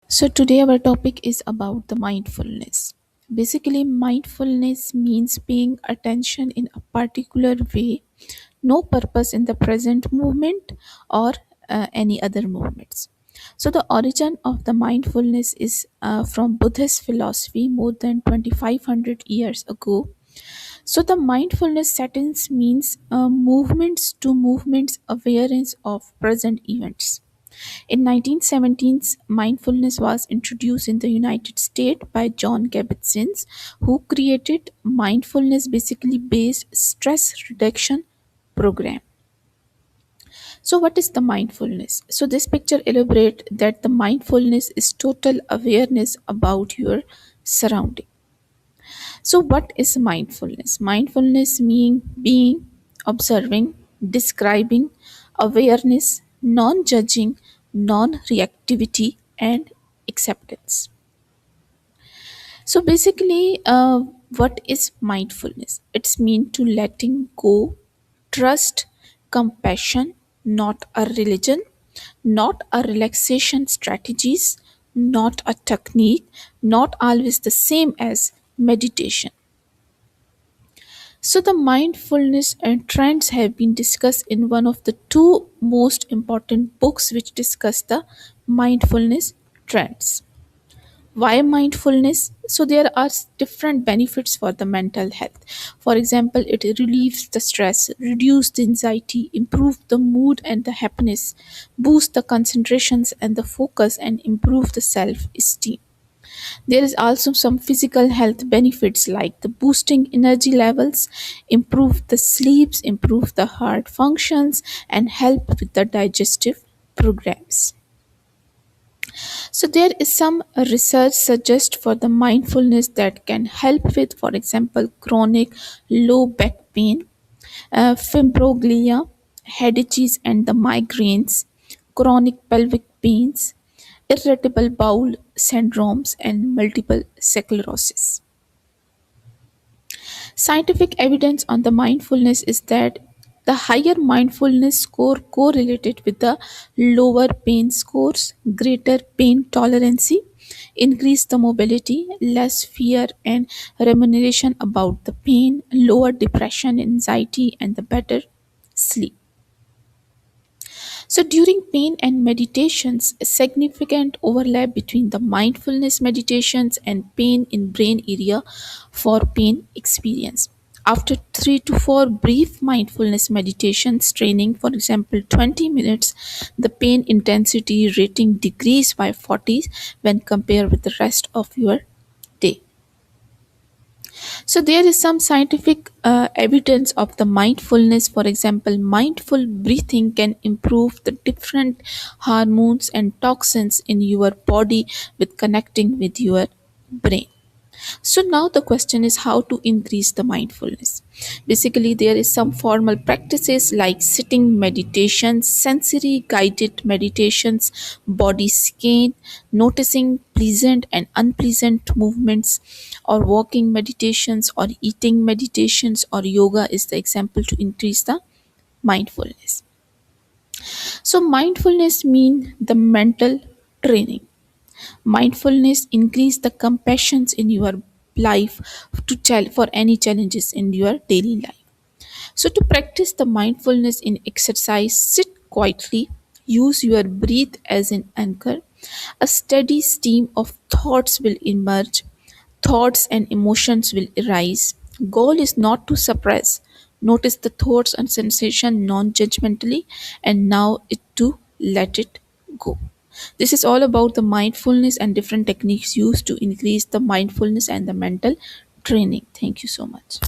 So, today our topic is about the mindfulness. Basically, mindfulness means paying attention in a particular way, no purpose in the present movement or any other movements. So, the origin of the mindfulness is from Buddhist philosophy more than 2500 years ago. So, the mindfulness settings means movements to movements awareness of present events. In 1917, mindfulness was introduced in the United States by John Kabat-Zinn, who created mindfulness basically based stress reduction program. So what is the mindfulness? So this picture elaborates that the mindfulness is total awareness about your surrounding. So what is mindfulness? Mindfulness means being, observing, describing, awareness, non-judging, non-reactivity, and acceptance. So basically, what is mindfulness? It's mean to letting go, trust, compassion, not a religion, not a relaxation strategies, not a technique, not always the same as meditation. So, the mindfulness and trends have been discussed in one of the two most important books which discuss the mindfulness trends. Why mindfulness? So, there are different benefits for the mental health. For example, it relieves the stress, reduce the anxiety, improve the mood and the happiness, boost the concentrations and the focus, and improve the self esteem. There is also some physical health benefits like the boosting energy levels, improve the sleeps, improve the heart functions, and help with the digestive programs. So there is some research suggest for the mindfulness that can help with, for example, chronic low back pain, fibromyalgia, headaches and the migraines, chronic pelvic pains, irritable bowel syndromes, and multiple sclerosis. Scientific evidence on the mindfulness is that the higher mindfulness score correlated with the lower pain scores, greater pain tolerance, increase the mobility, less fear and remuneration about the pain, lower depression, anxiety, and the better sleep. So during pain and meditations, a significant overlap between the mindfulness meditations and pain in brain area for pain experience. After 3 to 4 brief mindfulness meditations training, for example 20 minutes, the pain intensity rating decreased by 40 when compared with the rest of your day. So there is some scientific evidence of the mindfulness. For example, mindful breathing can improve the different hormones and toxins in your body with connecting with your brain. So now the question is how to increase the mindfulness. Basically, there is some formal practices like sitting meditations, sensory guided meditations, body scan, noticing pleasant and unpleasant movements, or walking meditations, or eating meditations, or yoga is the example to increase the mindfulness. So mindfulness mean the mental training. Mindfulness increase the compassions in your life for any challenges in your daily life. So to practice the mindfulness in exercise, sit quietly, use your breath as an anchor. A steady stream of thoughts will emerge, thoughts and emotions will arise. Goal is not to suppress. Notice the thoughts and sensation non-judgmentally, and now it to let it go. This is all about the mindfulness and different techniques used to increase the mindfulness and the mental training. Thank you so much.